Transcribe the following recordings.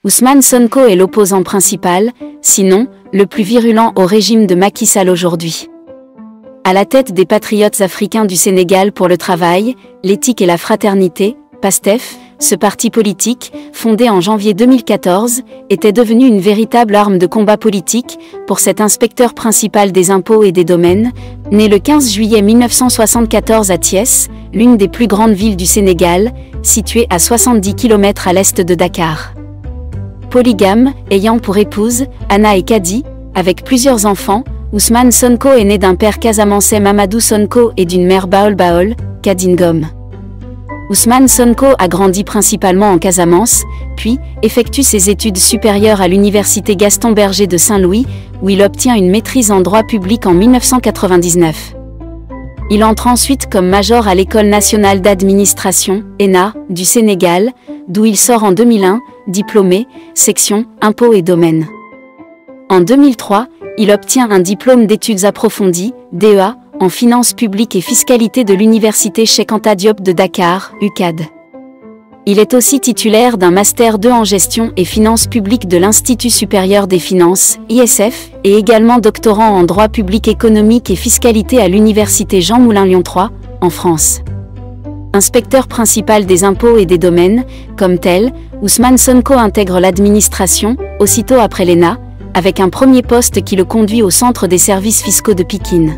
Ousmane Sonko est l'opposant principal, sinon, le plus virulent au régime de Macky Sall aujourd'hui. À la tête des Patriotes africains du Sénégal pour le travail, l'éthique et la fraternité, PASTEF, ce parti politique, fondé en janvier 2014, était devenu une véritable arme de combat politique pour cet inspecteur principal des impôts et des domaines, né le 15 juillet 1974 à Thiès, l'une des plus grandes villes du Sénégal, située à 70 km à l'est de Dakar. Polygame, ayant pour épouse, Anna et Kadi, avec plusieurs enfants, Ousmane Sonko est né d'un père casamançais Mamadou Sonko et d'une mère Baol Baol, Kadingom. Ousmane Sonko a grandi principalement en Casamance, puis effectue ses études supérieures à l'université Gaston Berger de Saint-Louis, où il obtient une maîtrise en droit public en 1999. Il entre ensuite comme major à l'École nationale d'administration, ENA, du Sénégal, d'où il sort en 2001, diplômé, section, impôts et domaines. En 2003, il obtient un diplôme d'études approfondies, DEA, en finances publiques et fiscalité de l'université Cheikh Anta Diop de Dakar, UCAD. Il est aussi titulaire d'un Master 2 en gestion et finances publiques de l'Institut supérieur des finances, ISF, et également doctorant en droit public économique et fiscalité à l'université Jean Moulin Lyon 3, en France. Inspecteur principal des impôts et des domaines, comme tel, Ousmane Sonko intègre l'administration, aussitôt après l'ENA, avec un premier poste qui le conduit au centre des services fiscaux de Pékin.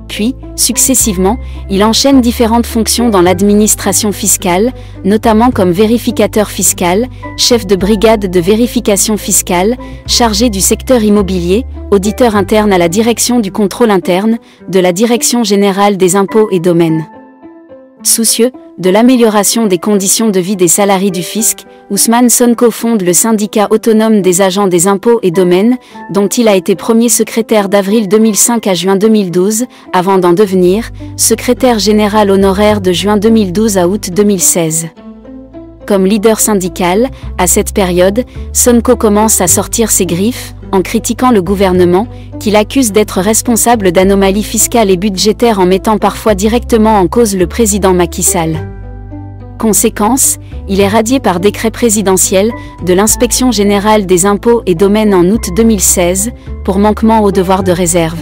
Puis, successivement, il enchaîne différentes fonctions dans l'administration fiscale, notamment comme vérificateur fiscal, chef de brigade de vérification fiscale, chargé du secteur immobilier, auditeur interne à la direction du contrôle interne, de la Direction générale des impôts et domaines. Soucieux de l'amélioration des conditions de vie des salariés du fisc, Ousmane Sonko fonde le syndicat autonome des agents des impôts et domaines, dont il a été premier secrétaire d'avril 2005 à juin 2012, avant d'en devenir secrétaire général honoraire de juin 2012 à août 2016. Comme leader syndical, à cette période, Sonko commence à sortir ses griffes, en critiquant le gouvernement, qu'il accuse d'être responsable d'anomalies fiscales et budgétaires en mettant parfois directement en cause le président Macky Sall. Conséquence, il est radié par décret présidentiel de l'Inspection générale des impôts et domaines en août 2016, pour manquement au devoir de réserve.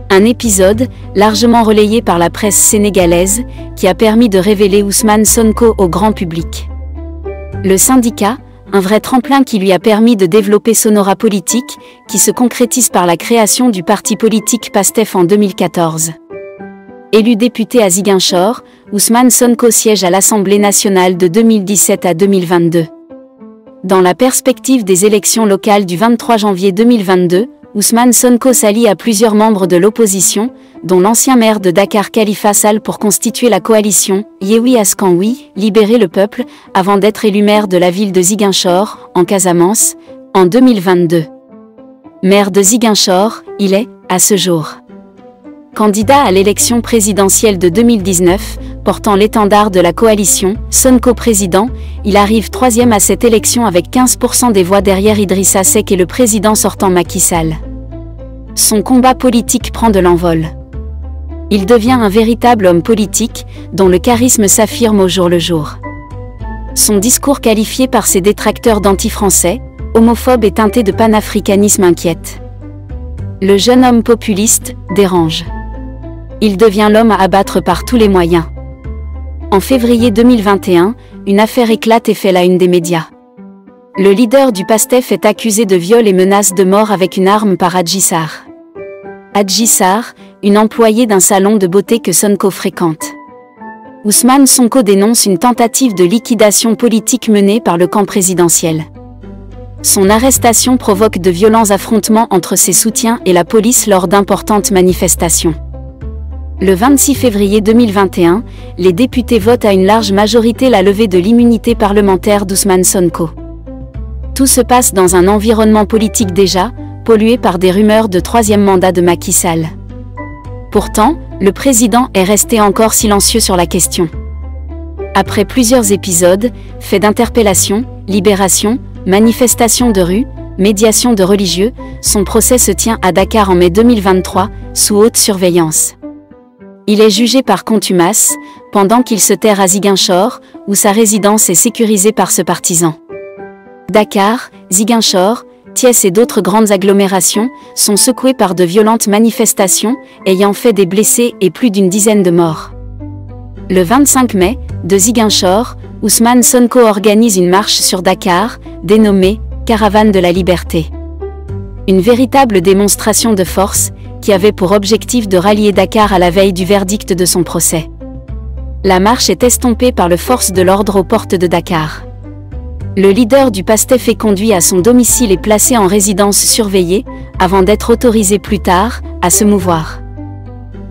Un épisode, largement relayé par la presse sénégalaise, qui a permis de révéler Ousmane Sonko au grand public. Le syndicat, un vrai tremplin qui lui a permis de développer son aura politique, qui se concrétise par la création du parti politique PASTEF en 2014. Élu député à Ziguinchor, Ousmane Sonko siège à l'Assemblée nationale de 2017 à 2022. Dans la perspective des élections locales du 23 janvier 2022, Ousmane Sonko s'allie à plusieurs membres de l'opposition, dont l'ancien maire de Dakar Khalifa Sall pour constituer la coalition « Yewwi Askan Wi, libérer le peuple » avant d'être élu maire de la ville de Ziguinchor, en Casamance, en 2022. Maire de Ziguinchor, il est, à ce jour, candidat à l'élection présidentielle de 2019, portant l'étendard de la coalition, Sonko président, il arrive troisième à cette élection avec 15% des voix derrière Idrissa Seck et le président sortant Macky Sall. Son combat politique prend de l'envol. Il devient un véritable homme politique, dont le charisme s'affirme au jour le jour. Son discours qualifié par ses détracteurs d'anti-français, homophobe et teinté de panafricanisme inquiète. Le jeune homme populiste dérange. Il devient l'homme à abattre par tous les moyens. En février 2021, une affaire éclate et fait la une des médias. Le leader du PASTEF est accusé de viol et menace de mort avec une arme par Adji Sarr. Adji Sarr, une employée d'un salon de beauté que Sonko fréquente. Ousmane Sonko dénonce une tentative de liquidation politique menée par le camp présidentiel. Son arrestation provoque de violents affrontements entre ses soutiens et la police lors d'importantes manifestations. Le 26 février 2021, les députés votent à une large majorité la levée de l'immunité parlementaire d'Ousmane Sonko. Tout se passe dans un environnement politique déjà pollué par des rumeurs de troisième mandat de Macky Sall. Pourtant, le président est resté encore silencieux sur la question. Après plusieurs épisodes, faits d'interpellation, libération, manifestations de rue, médiation de religieux, son procès se tient à Dakar en mai 2023, sous haute surveillance. Il est jugé par contumace, pendant qu'il se terre à Ziguinchor, où sa résidence est sécurisée par ce partisan. Dakar, Ziguinchor, Thiès et d'autres grandes agglomérations sont secouées par de violentes manifestations, ayant fait des blessés et plus d'une dizaine de morts. Le 25 mai, de Ziguinchor, Ousmane Sonko organise une marche sur Dakar, dénommée « Caravane de la Liberté ». Une véritable démonstration de force, qui avait pour objectif de rallier Dakar à la veille du verdict de son procès. La marche est estompée par les forces de l'ordre aux portes de Dakar. Le leader du PASTEF est conduit à son domicile et placé en résidence surveillée, avant d'être autorisé plus tard à se mouvoir.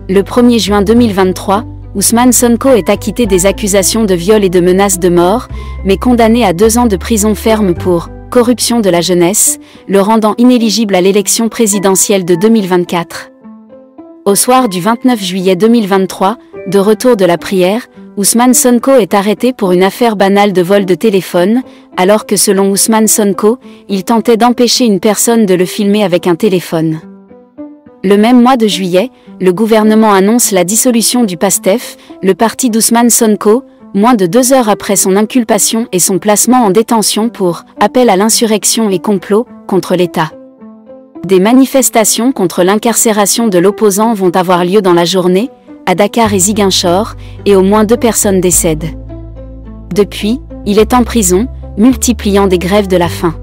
Le 1er juin 2023, Ousmane Sonko est acquitté des accusations de viol et de menaces de mort, mais condamné à 2 ans de prison ferme pour corruption de la jeunesse, le rendant inéligible à l'élection présidentielle de 2024. Au soir du 29 juillet 2023, de retour de la prière, Ousmane Sonko est arrêté pour une affaire banale de vol de téléphone, alors que selon Ousmane Sonko, il tentait d'empêcher une personne de le filmer avec un téléphone. Le même mois de juillet, le gouvernement annonce la dissolution du PASTEF, le parti d'Ousmane Sonko, moins de 2 heures après son inculpation et son placement en détention pour appel à l'insurrection et complot contre l'État. Des manifestations contre l'incarcération de l'opposant vont avoir lieu dans la journée, à Dakar et Ziguinchor, et au moins 2 personnes décèdent. Depuis, il est en prison, multipliant des grèves de la faim.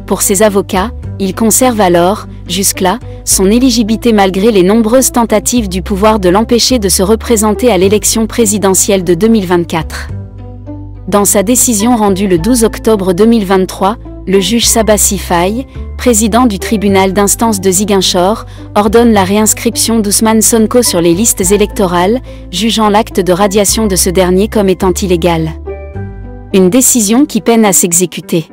Pour ses avocats, il conserve alors, jusque-là, son éligibilité malgré les nombreuses tentatives du pouvoir de l'empêcher de se représenter à l'élection présidentielle de 2024. Dans sa décision rendue le 12 octobre 2023, le juge Sabassi Faye, président du tribunal d'instance de Ziguinchor, ordonne la réinscription d'Ousmane Sonko sur les listes électorales, jugeant l'acte de radiation de ce dernier comme étant illégal. Une décision qui peine à s'exécuter.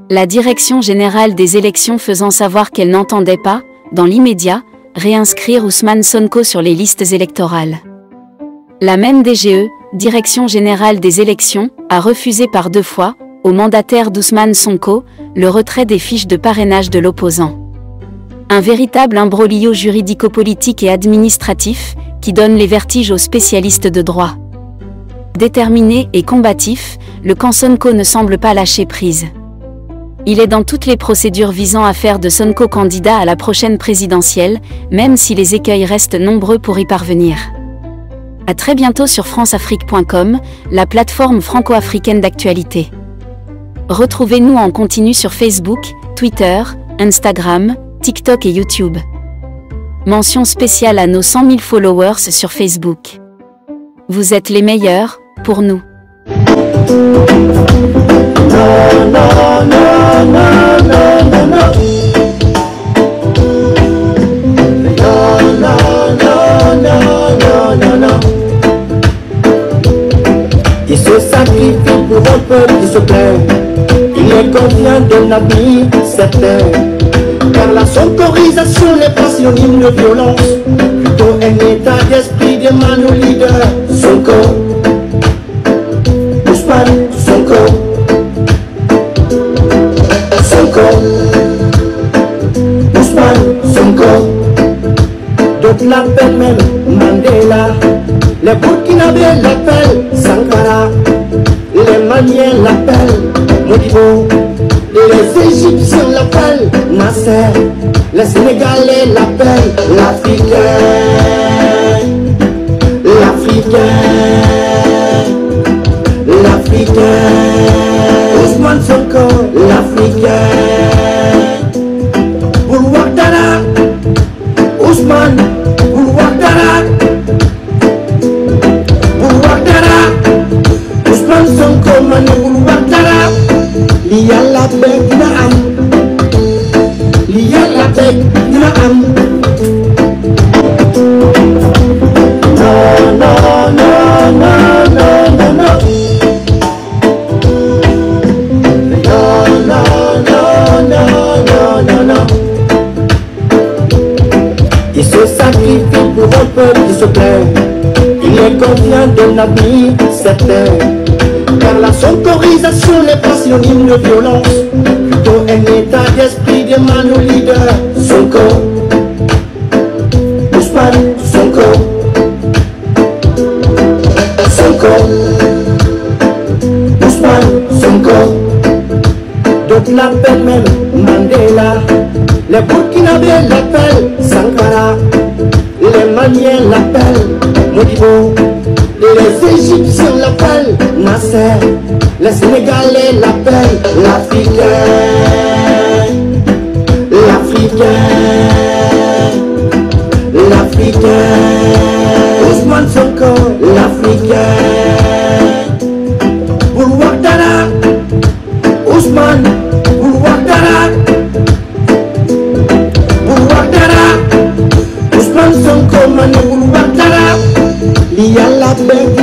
La Direction générale des élections faisant savoir qu'elle n'entendait pas, dans l'immédiat, réinscrire Ousmane Sonko sur les listes électorales. La même DGE, Direction générale des élections, a refusé par 2 fois, au mandataire d'Ousmane Sonko, le retrait des fiches de parrainage de l'opposant. Un véritable imbroglio juridico-politique et administratif, qui donne les vertiges aux spécialistes de droit. Déterminé et combatif, le camp Sonko ne semble pas lâcher prise. Il est dans toutes les procédures visant à faire de Sonko candidat à la prochaine présidentielle, même si les écueils restent nombreux pour y parvenir. À très bientôt sur franceafrique.com, la plateforme franco-africaine d'actualité. Retrouvez-nous en continu sur Facebook, Twitter, Instagram, TikTok et YouTube. Mention spéciale à nos 100 000 followers sur Facebook. Vous êtes les meilleurs, pour nous. Il se sacrifie pour un peuple qui se plaît. Il est confiant d'un avenir certain. Car la sonkorisation n'est pas synonyme de violence, plutôt un état d'esprit demande au leader. Sonko, Ousmane Sonko, Sonko, Ousmane Sonko. D'autres l'appellent même Mandela. Les Burkinabés l'appellent Sankara. Les Maliens l'appellent Modibo. Les Égyptiens l'appellent Nasser. Les Sénégalais l'appellent l'Africain. L'Africain. L'Africain. Ousmane Sonko, l'Africain. Boulouardara. Ousmane, Boulouardara. Boulouardara. Ousmane Sonko, Mane Boulouardara. Li yàlla bég dina am. Li yàlla bég dina am. Non, non, non, non, non, non, non. Non, non, non, non, non, non. Il se sacrifie pour un peuple qui se plaît. Il est confiant d'un avenir certain. Car la sonkorisation n'est pas synonyme de violence, plutôt un état d'esprit demande au leader. Sonko, Ousmane Sonko, Sonko, Ousmane Sonko. d'autres l'appellent même Mandela. Les Burkinabés l'appellent Sankara. Les Maliens l'appellent Modibo. Les Égyptiens l'appellent Nasser. Les Sénégalais l'appellent l'Africain. L'Africain. L'Africain. Ousmane Sonko, l'Africain. Boulouardara. Ousmane, Boulouardara. Boulouardara. Ousmane Sonko, Mane Boulouardara. L'Yalla Beg